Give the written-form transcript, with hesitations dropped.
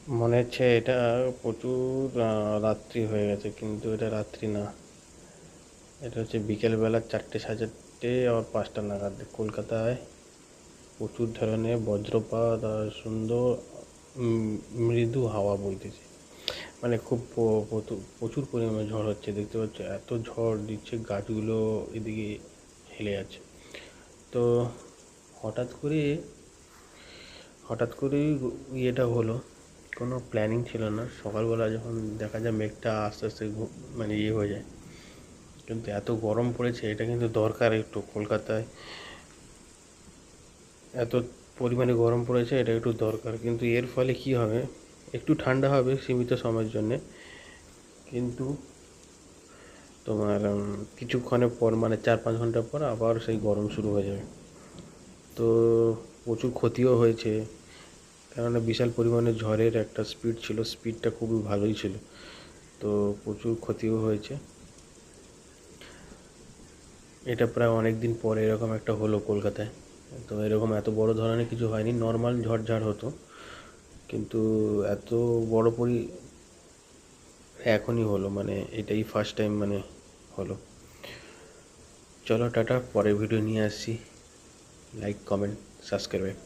মনে হচ্ছে এটা প্রচুর রাত্রি হয়ে গেছে, কিন্তু এটা রাত্রি না। এটা হচ্ছে বিকেলবেলা 4টে, 4:30 আর 5টা নাগাদ কলকাতায় প্রচুর ধরনের বজ্রপাত আর সুন্দর মৃদু হাওয়া বইতেছে। মানে খুব প্রচুর পরিমাণে ঝড় হচ্ছে, দেখতে পাচ্ছ এত ঝড় দিচ্ছে, গাছগুলো এদিকে হেলে যাচ্ছে। তো হঠাৎ করে ইয়েটা হলো, কোনো প্ল্যানিং ছিল না। সকালবেলা যখন দেখা যায় মেঘটা আস্তে আস্তে মানে ইয়ে হয়ে যায়, কিন্তু এত গরম পড়েছে, এটা কিন্তু দরকার একটু। কলকাতায় এত পরিমাণে গরম পড়েছে, এটা একটু দরকার। কিন্তু এর ফলে কি হবে, একটু ঠান্ডা হবে সীমিত সময়ের জন্যে, কিন্তু তোমার কিছুক্ষণের পর মানে 4-5 ঘন্টা পর আবার সেই গরম শুরু হয়ে যাবে। তো প্রচুর ক্ষতিও হয়েছে, কেননা বিশাল পরিমাণে ঝড়ের একটা স্পিড ছিল, স্পিডটা খুবই ভালোই ছিল। তো প্রচুর ক্ষতিও হয়েছে। এটা প্রায় অনেক দিন পরে এরকম একটা হলো কলকাতায়। তো এরকম এত বড় ধরনের কিছু হয়নি, নর্মাল ঝড়ঝাড় হতো, কিন্তু এত বড় এখনই হলো, মানে এটাই ফার্স্ট টাইম মানে হলো। চলো টাটা, পরের ভিডিও নিয়ে আসছি। Like, comment, subscribe.